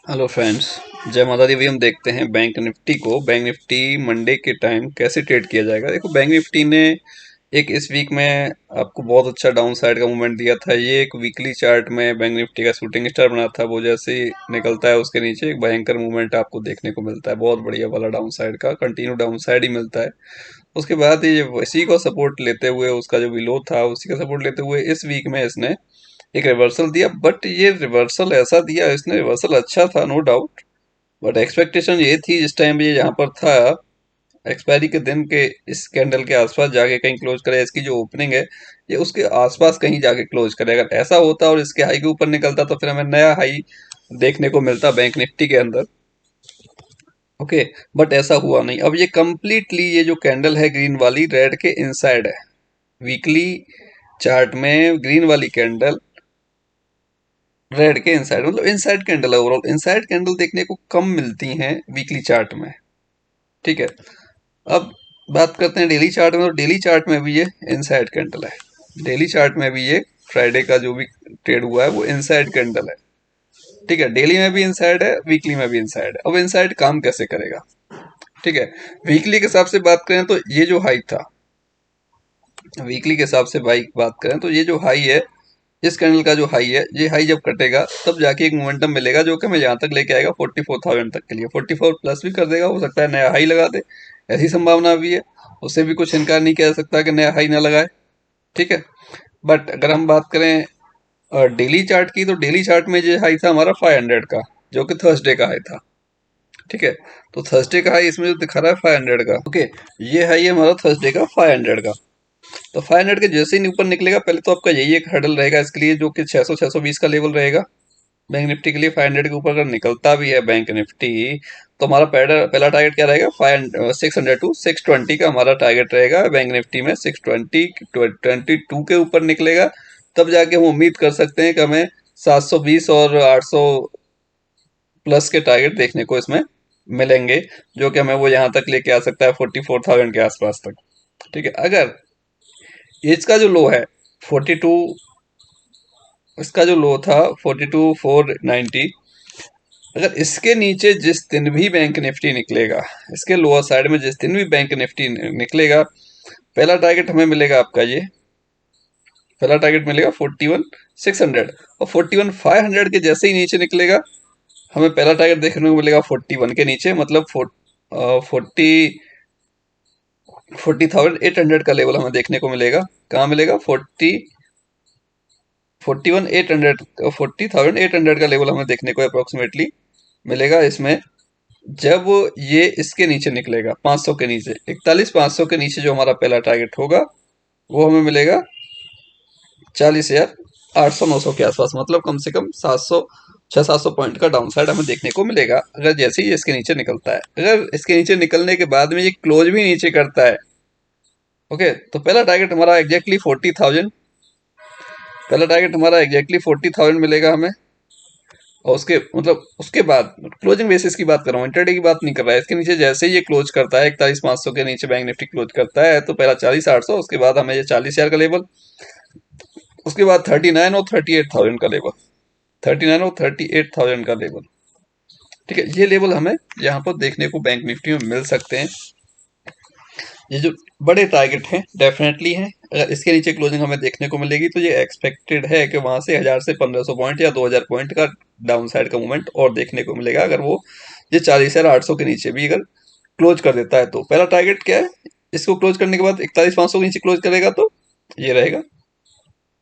Hello friends. जय माता दी। अभी हम देखते हैं बैंक निफ्टी मंडे के टाइम कैसे ट्रेड किया जाएगा। देखो, बैंक निफ्टी ने एक इस वीक में आपको बहुत अच्छा डाउन साइड का मूवमेंट दिया था। ये एक वीकली चार्ट में बैंक निफ्टी का शूटिंग स्टार बना था। वो जैसे ही निकलता है उसके नीचे एक भयंकर मूवमेंट आपको देखने को मिलता है, बहुत बढ़िया वाला डाउन साइड का, कंटिन्यू डाउन साइड ही मिलता है। उसके बाद ये इसी को सपोर्ट लेते हुए, उसका जो बिलो था उसी का सपोर्ट लेते हुए इस वीक में इसने एक रिवर्सल दिया। बट ये रिवर्सल ऐसा दिया, इसने रिवर्सल अच्छा था नो डाउट, बट एक्सपेक्टेशन ये थी जिस टाइम ये यहाँ पर था एक्सपायरी के दिन के, इस कैंडल के आसपास जाके कहीं क्लोज करे। इसकी जो ओपनिंग है ये उसके आसपास कहीं जाके क्लोज करे। अगर ऐसा होता और इसके हाई के ऊपर निकलता तो फिर हमें नया हाई देखने को मिलता बैंक निफ्टी के अंदर। ओके, बट ऐसा हुआ नहीं। अब ये कंप्लीटली ये जो कैंडल है ग्रीन वाली रेड के इनसाइड है। वीकली चार्ट में ग्रीन वाली कैंडल रेड के इनसाइड, मतलब इनसाइड कैंडल है। ओवरऑल इनसाइड कैंडल देखने को कम मिलती हैं वीकली चार्ट में। ठीक है, अब बात करते हैं डेली चार्ट में। तो डेली चार्ट में भी ये इनसाइड कैंडल है। डेली चार्ट में भी ये फ्राइडे का जो भी ट्रेड हुआ है वो इनसाइड कैंडल है। ठीक है, डेली में भी इनसाइड है, वीकली में भी इनसाइड है। अब इनसाइड काम कैसे करेगा? ठीक है, वीकली के हिसाब से बात करें तो ये जो हाई था, वीकली के हिसाब से भाई बात करें तो ये जो हाई है, इस कैंडल का जो हाई है, ये हाई जब कटेगा तब जाके एक मोमेंटम मिलेगा जो कि हमें यहाँ तक लेके आएगा 44,000 तक के लिए। 44 प्लस भी कर देगा, हो सकता है नया हाई लगा दे, ऐसी संभावना भी है। उससे भी कुछ इनकार नहीं किया जा सकता कि नया हाई ना लगाए। ठीक है, बट अगर हम बात करें डेली चार्ट की, तो डेली चार्ट में ये हाई था हमारा 500 का, जो कि थर्सडे का हाई था। ठीक है, तो थर्सडे का हाई इसमें जो दिखा रहा है 500 का। ओके, ये हाई है हमारा थर्सडे का 500 का। तो 500 के जैसे ही ऊपर निकलेगा, पहले तो आपका यही एक हर्डल रहेगा इसके लिए, जो कि 600 620 का लेवल रहेगा बैंक निफ्टी के लिए। 500 के ऊपर अगर निकलता भी है बैंक निफ्टी, तो हमारा पहला पहला टारगेट क्या रहेगा? 600 टू 620 का हमारा टारगेट रहेगा बैंक निफ्टी में। 620 22 के ऊपर निकलेगा तब जाके हम उम्मीद कर सकते हैं कि हमें 720 और 800 प्लस के टारगेट देखने को इसमें मिलेंगे, जो कि हमें वो यहाँ तक लेके आ सकता है 44,000 के आसपास तक। ठीक है, अगर इसका जो लो है 42, इसका जो लो था 42,490, अगर इसके नीचे जिस दिन भी बैंक निफ्टी निकलेगा, इसके लोअर साइड में जिस दिन भी बैंक निफ्टी निकलेगा, पहला टारगेट हमें मिलेगा आपका ये, पहला टारगेट मिलेगा 41,600। और 41,500 के जैसे ही नीचे निकलेगा, हमें पहला टारगेट देखने को मिलेगा 41 के नीचे, मतलब 40,800 का लेवल हमें देखने को मिलेगा। कहाँ मिलेगा? 41,800, 40,800 का लेवल हमें देखने को अप्रोक्सीमेटली मिलेगा इसमें, जब ये इसके नीचे निकलेगा 500 के नीचे। 41,500 के नीचे जो हमारा पहला टारगेट होगा वो हमें मिलेगा 40,800 900 के आसपास, मतलब कम से कम 700 पॉइंट का डाउन साइड हमें देखने को मिलेगा अगर जैसे ही इसके नीचे निकलता है। अगर इसके नीचे निकलने के बाद में ये क्लोज भी नीचे करता है, ओके, तो पहला टारगेट हमारा एग्जैक्टली 40,000, पहला टारगेट हमारा एग्जैक्टली 40,000 मिलेगा हमें। और उसके मतलब उसके बाद क्लोजिंग बेसिस की बात कर रहा हूँ, इंटरडे की बात नहीं कर रहा है। इसके नीचे जैसे ही ये क्लोज करता है 41,500 के नीचे बैंक निफ्टी क्लोज करता है, तो पहला 40,800, उसके बाद हमें ये 40,000 का लेवल, उसके बाद 39 और 38,000 का लेवल, 39 और 38,000 का लेवल। ठीक है, ये लेवल हमें यहाँ पर देखने को बैंक निफ्टी में मिल सकते हैं। ये जो बड़े टारगेट हैं डेफिनेटली हैं। अगर इसके नीचे क्लोजिंग हमें देखने को मिलेगी तो ये एक्सपेक्टेड है कि वहां से 1000 से 1500 पॉइंट या 2000 पॉइंट का डाउन साइड का मूवमेंट और देखने को मिलेगा, अगर वो ये 40,800 के नीचे भी अगर क्लोज कर देता है। तो पहला टारगेट क्या है? इसको क्लोज करने के बाद 41,500 के नीचे क्लोज करेगा तो ये रहेगा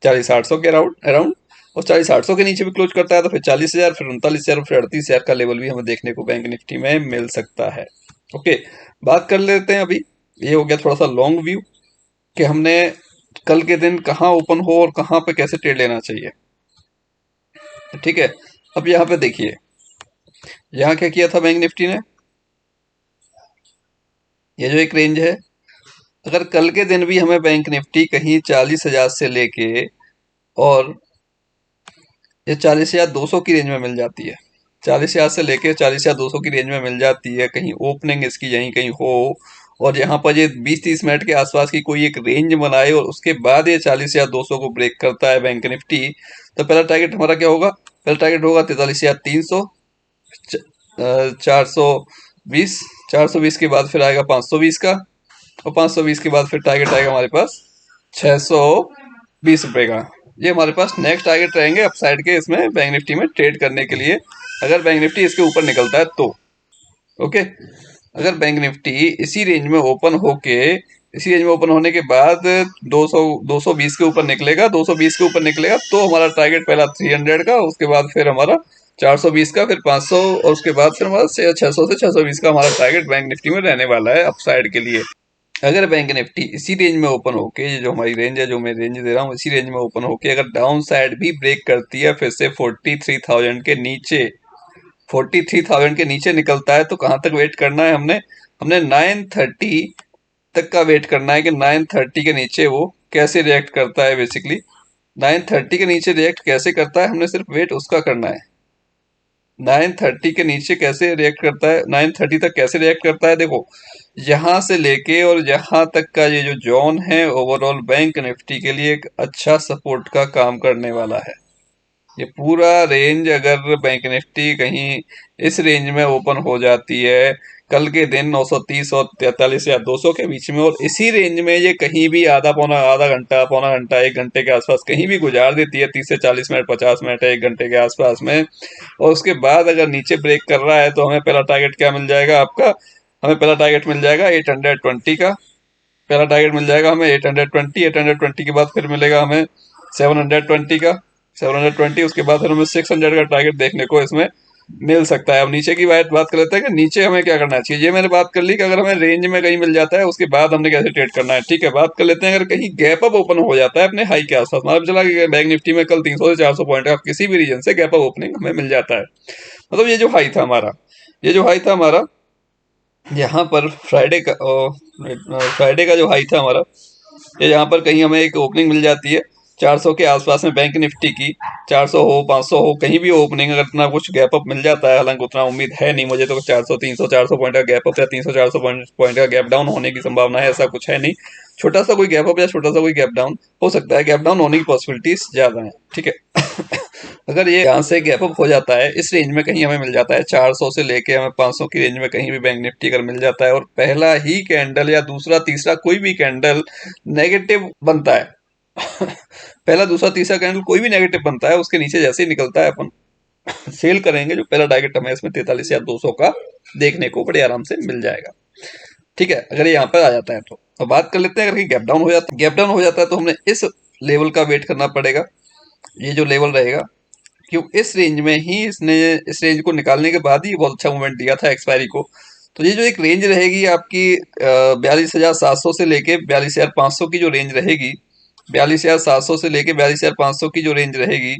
40,800 के अराउंड अराउंड। और 40,800 के नीचे भी क्लोज करता है तो फिर 40,000, फिर 39,000, फिर 38,000 का लेवल भी हमें देखने को बैंक निफ्टी में मिल सकता है। ओके, बात कर लेते हैं अभी, ये हो गया थोड़ा सा लॉन्ग व्यू कि हमने कल के दिन कहाँ ओपन हो और कहाँ पे कैसे ट्रेड लेना चाहिए। ठीक है, अब यहाँ पे देखिए, यहाँ क्या किया था बैंक निफ्टी ने, ये जो एक रेंज है, अगर कल के दिन भी हमें बैंक निफ्टी कहीं 40,000 से लेके और ये 40,200 की रेंज में मिल जाती है, 40,000 से लेके 40,200 की रेंज में मिल जाती है, कहीं ओपनिंग इसकी यहीं कहीं हो, और यहाँ पर ये 20-30 मिनट के आसपास की कोई एक रेंज बनाए और उसके बाद ये 40,200 को ब्रेक करता है बैंक निफ्टी, तो पहला टारगेट हमारा क्या होगा? पहला टारगेट होगा 43,300, 420, 420 के बाद फिर आएगा 520 का, और 520 के बाद फिर टारगेट आएगा हमारे पास 620 रुपए का। ये हमारे पास नेक्स्ट टारगेट रहेंगे अपसाइड के इसमें बैंक निफ्टी में ट्रेड करने के लिए, अगर बैंक निफ्टी इसके ऊपर निकलता है तो। ओके, अगर बैंक निफ्टी इसी रेंज में ओपन होके, इसी रेंज में ओपन होने के बाद 200 220 के ऊपर निकलेगा, 220 के ऊपर निकलेगा तो हमारा टारगेट पहला 300 का, उसके बाद फिर हमारा 420 का, फिर 500, और उसके बाद फिर हमारा 600 से 620 का हमारा टारगेट बैंक निफ्टी में रहने वाला है अपसाइड के लिए। अगर बैंक निफ्टी इसी रेंज में ओपन होके, ये जो हमारी रेंज है, जो मैं रेंज दे रहा हूँ, इसी रेंज में ओपन होके अगर डाउन साइड भी ब्रेक करती है फिर से 43,000 के नीचे, 43,000 के नीचे निकलता है, तो कहाँ तक वेट करना है हमने, हमने 930 तक का वेट करना है कि 930 के नीचे वो कैसे रिएक्ट करता है। बेसिकली 930 के नीचे रिएक्ट कैसे करता है, हमने सिर्फ वेट उसका करना है। 930 के नीचे कैसे रिएक्ट करता है, 930 तक कैसे रिएक्ट करता है, देखो यहां से लेके और यहां तक का ये जो जोन है ओवरऑल बैंक निफ्टी के लिए एक अच्छा सपोर्ट का काम करने वाला है। ये पूरा रेंज अगर बैंक निफ्टी कहीं इस रेंज में ओपन हो जाती है कल के दिन 930 और 43 या 200 के बीच में, और इसी रेंज में ये कहीं भी आधा घंटा, पौना घंटा, 1 घंटे के आसपास कहीं भी गुजार देती है, 30 से 40 मिनट, 50 मिनट, 1 घंटे के आसपास में, और उसके बाद अगर नीचे ब्रेक कर रहा है तो हमें पहला टारगेट क्या मिल जाएगा आपका, हमें पहला टारगेट मिल जाएगा 820 का, पहला टारगेट मिल जाएगा हमें 820, 820 के बाद फिर मिलेगा हमें 720 का, 720, उसके बाद फिर हमें 600 का टारगेट देखने को इसमें मिल सकता है। अब नीचे की बात कर लेते हैं कि नीचे हमें क्या करना चाहिए। ये मैंने बात कर ली कि अगर हमें रेंज में कहीं मिल जाता है उसके बाद हमने कैसे ट्रेड करना है। ठीक है, बात कर लेते हैं अगर कहीं गैप अप ओपन हो जाता है अपने हाई के आसपास, मतलब चला कि बैंक निफ्टी में कल 300 से 400 पॉइंट का किसी भी रीजन से गैप अप ओपनिंग हमें मिल जाता है, मतलब ये जो हाई था हमारा, ये जो हाई था हमारा यहाँ पर फ्राइडे का जो हाई था हमारा, ये यहाँ पर कहीं हमें एक ओपनिंग मिल जाती है 400 के आसपास में बैंक निफ्टी की, 400 हो, 500 हो, कहीं भी ओपनिंग अगर इतना कुछ गैप अप मिल जाता है, हालांकि उतना उम्मीद है नहीं मुझे तो 400 300 400 पॉइंट का गैप अप या 300 400 पॉइंट का गैप डाउन होने की संभावना है, ऐसा कुछ है नहीं। छोटा सा कोई गैप अप या छोटा सा कोई गैप डाउन हो सकता है, गैप डाउन होने की पॉसिबिलिटीज ज्यादा है। ठीक है अगर ये यहाँ से गैप अप हो जाता है, इस रेंज में कहीं हमें मिल जाता है 400 से लेके हमें 500 की रेंज में कहीं भी बैंक निफ्टी अगर मिल जाता है, और पहला ही कैंडल या दूसरा तीसरा कोई भी कैंडल नेगेटिव बनता है पहला दूसरा तीसरा कैंडल कोई भी नेगेटिव बनता है, उसके नीचे जैसे ही निकलता है अपन सेल करेंगे, जो पहला टारगेट हमें इसमें 43 या 200 का देखने को बड़े आराम से मिल जाएगा। ठीक है, अगर ये यहाँ पर आ जाता है तो बात कर लेते हैं अगर गैप डाउन हो जाता है, गैप डाउन हो जाता है तो हमने इस लेवल का वेट करना पड़ेगा। ये जो लेवल रहेगा, क्यों इस रेंज में ही इसने, इस रेंज को निकालने के बाद ही बहुत अच्छा मूवमेंट दिया था एक्सपायरी को। तो ये जो एक रेंज रहेगी आपकी 42,700 से लेके 42,500 की जो रेंज रहेगी, 42,700 से लेके 42,500 की जो रेंज रहेगी,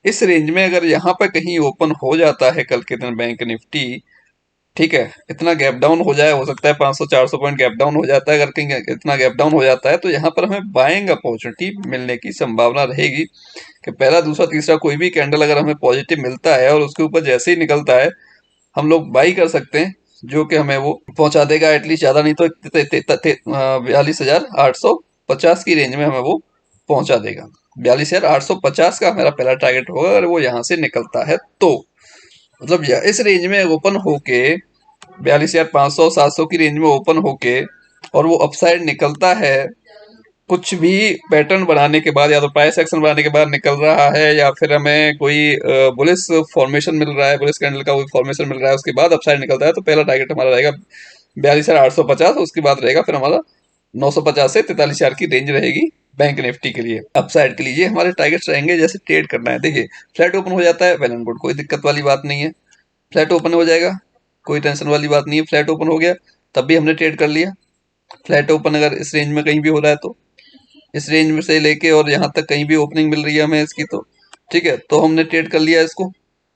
इस रेंज में अगर यहाँ पर कहीं ओपन हो जाता है कल के दिन बैंक निफ्टी, ठीक है, इतना गैप डाउन हो जाए, हो सकता है 500 400 पॉइंट गैप डाउन हो जाता है, अगर कहीं इतना गैप डाउन हो जाता है तो यहाँ पर हमें बाइंग अपॉर्चुनिटी मिलने की संभावना रहेगी कि पहला दूसरा तीसरा कोई भी कैंडल अगर हमें पॉजिटिव मिलता है और उसके ऊपर जैसे ही निकलता है हम लोग बाई कर सकते हैं, जो कि हमें वो पहुंचा देगा एटलीस्ट, ज्यादा नहीं तो 42,850 की रेंज में हमें वो पहुंचा देगा। 42,850 का हमारा पहला टारगेट होगा अगर वो यहाँ से निकलता है तो, मतलब इस रेंज में ओपन होके 42,500 700 की रेंज में ओपन होके और वो अपसाइड निकलता है, कुछ भी पैटर्न बनाने के बाद, या तो प्राइस एक्शन बनाने के बाद निकल रहा है, या फिर हमें कोई बुलिश फॉर्मेशन मिल रहा है, बुलिश कैंडल का कोई फॉर्मेशन मिल रहा है, उसके बाद अपसाइड निकलता है, तो पहला टारगेट हमारा रहेगा 42,850, उसके बाद रहेगा फिर हमारा 950 से 43,000 की रेंज रहेगी बैंक निफ्टी के लिए अपसाइड के लिए। ये हमारे टारगेट्स रहेंगे जैसे ट्रेड करना है। देखिए फ्लैट ओपन हो जाता है, वेल एंड गुड, कोई दिक्कत वाली बात नहीं है, फ्लैट ओपन हो जाएगा, कोई टेंशन वाली बात नहीं है, फ्लैट ओपन हो गया तब भी हमने ट्रेड कर लिया। फ्लैट ओपन अगर इस रेंज में कहीं भी हो रहा है तो, इस रेंज में से लेके और यहाँ तक कहीं भी ओपनिंग मिल रही है हमें इसकी, तो ठीक है, तो हमने ट्रेड कर लिया इसको।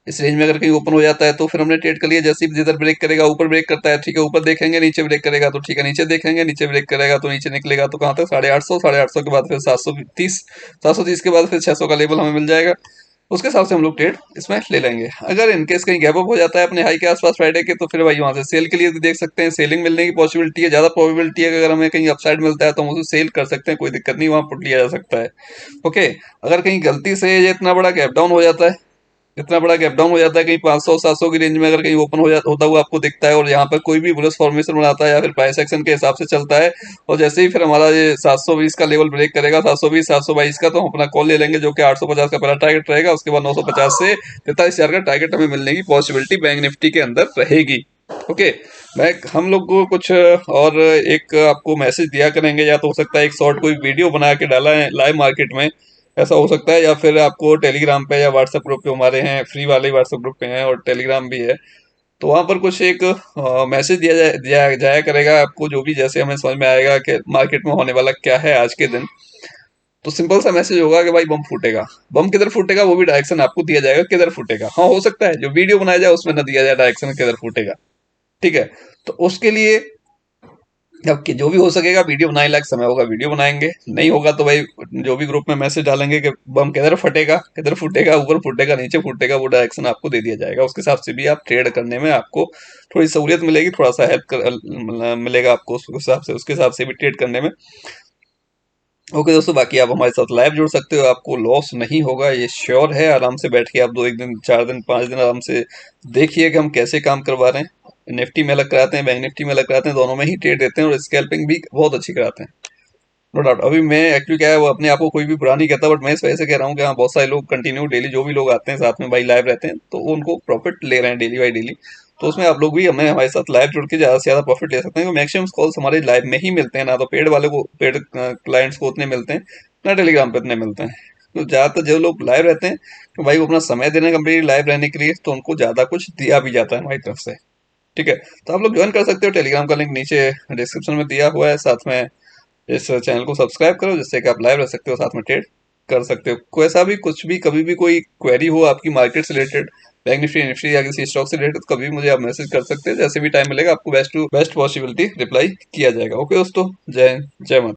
इस रेंज में अगर कहीं ओपन हो जाता है तो फिर हमने ट्रेड कर लिया, जैसे ही जिधर ब्रेक करेगा, ऊपर ब्रेक करता है ठीक है, ऊपर देखेंगे, नीचे ब्रेक करेगा तो ठीक है, नीचे देखेंगे, नीचे ब्रेक करेगा तो नीचे निकलेगा, तो कहाँ तक 850, 850 के बाद फिर 730, 730 के बाद फिर 600 का लेवल हमें मिल जाएगा, उसके हिसाब से हम लोग ट्रेड इसमें ले लेंगे। अगर इनकेस कहीं गैप अप हो जाता है अपने हाई के आसपास फ्राइडे के, तो फिर भाई वहां से सेल के लिए भी देख सकते हैं, सेलिंग मिलने की पॉसिबिलिटी है, ज्यादा प्रोबेबिलिटी है कि अगर हमें कहीं अपसाइड मिलता है तो हम उसे सेल कर सकते हैं, कोई दिक्कत नहीं, वहां पुट लिया जा सकता है। ओके, अगर कहीं गलती से ये इतना बड़ा गैप डाउन हो जाता है, इतना बड़ा गैप डाउन हो जाता है, कहीं 500-700 की रेंज में अगर कहीं ओपन होता हुआ आपको दिखता है, और यहाँ पर कोई भी बुलिश फॉर्मेशन बनाता है या फिर प्राइस एक्शन के हिसाब से चलता है, और जैसे ही फिर हमारा ये 720 का लेवल ब्रेक करेगा, 720 722 का, तो हम अपना कॉल ले लेंगे, जो कि 850 का पहला टारगेट रहेगा। उसके बाद 950 से 43,000 का टारगेट हमें मिलने की पॉसिबिलिटी बैंक निफ्टी के अंदर रहेगी। ओके। मैं हम लोग को कुछ और एक आपको मैसेज दिया करेंगे, या तो हो सकता है एक शॉर्ट कोई वीडियो बना के डाला है लाइव मार्केट में, ऐसा हो सकता है, या फिर आपको टेलीग्राम पे या व्हाट्सएप ग्रुप पे, हमारे हैं फ्री वाले व्हाट्सएप ग्रुप पे हैं और टेलीग्राम भी है, तो वहां पर कुछ एक मैसेज दिया जाया करेगा आपको, जो भी जैसे हमें समझ में आएगा कि मार्केट में होने वाला क्या है आज के दिन। तो सिंपल सा मैसेज होगा कि भाई बम फूटेगा। बम किधर फूटेगा वो भी डायरेक्शन आपको दिया जाएगा, किधर फूटेगा। हाँ, हो सकता है जो वीडियो बनाया जाए उसमें ना दिया जाए डायरेक्शन किधर फूटेगा। ठीक है। तो उसके लिए अब जो भी हो सकेगा, वीडियो बनाने लायक समय होगा वीडियो बनाएंगे, नहीं होगा तो भाई जो भी ग्रुप में मैसेज डालेंगे कि बम किधर फटेगा, किधर फूटेगा, ऊपर फूटेगा नीचे फूटेगा, वो डायरेक्शन आपको दे दिया जाएगा। उसके हिसाब से भी आप ट्रेड करने में आपको थोड़ी सहूलियत मिलेगी, थोड़ा सा मिलेगा आपको उसके हिसाब से भी ट्रेड करने में। ओके दोस्तों, बाकी आप हमारे साथ लाइव जुड़ सकते हो, आपको लॉस नहीं होगा, ये श्योर है। आराम से बैठ के आप 2 1 दिन 4 दिन 5 दिन आराम से देखिए कि हम कैसे काम करवा रहे हैं। निफ्टी में अलग कराते हैं, बैंक निफ्टी में अलग कराते हैं, दोनों में ही ट्रेड देते हैं, और स्कैल्पिंग भी बहुत अच्छी कराते हैं। No doubt. अभी मैं एक्चुअली क्या है, वो अपने आप को कोई भी बुरा नहीं कहता, बट मैं इस वजह से कह रहा हूँ कि हाँ, बहुत सारे लोग कंटिन्यू डेली जो भी लोग आते हैं साथ में भाई लाइव रहते हैं, तो वो उनको प्रॉफिट ले रहे हैं डेली बाई डेली। तो उसमें आप लोग भी हमें हमारे साथ लाइव जुड़ के ज़्यादा से ज़्यादा प्रॉफिट ले सकते हैं। मैक्सिमम कॉल्स हमारे लाइव में ही मिलते हैं, ना तो पेड वाले को, पेड क्लाइंट्स को उतने मिलते हैं, ना टेलीग्राम पे उतने मिलते हैं। तो ज़्यादातर जो लोग लाइव रहते हैं, तो भाई वो अपना समय देना कंप्लीट लाइव रहने के लिए, तो उनको ज़्यादा कुछ दिया भी जाता है हमारी तरफ से। ठीक है। तो आप लोग ज्वाइन कर सकते हो, टेलीग्राम का लिंक नीचे डिस्क्रिप्शन में दिया हुआ है। साथ में इस चैनल को सब्सक्राइब करो, जिससे कि आप लाइव रह सकते हो, साथ में ट्रेड कर सकते हो। कोई ऐसा भी कुछ भी कभी भी कोई क्वेरी हो आपकी मार्केट से रिलेटेड, बैंक निफ्टी निफ्टी या किसी स्टॉक से रिलेटेड, तो कभी भी मुझे आप मैसेज कर सकते हैं। जैसे भी टाइम मिलेगा आपको best to best possibility reply किया जाएगा। ओके दोस्तों, जय हिंद, जय माता।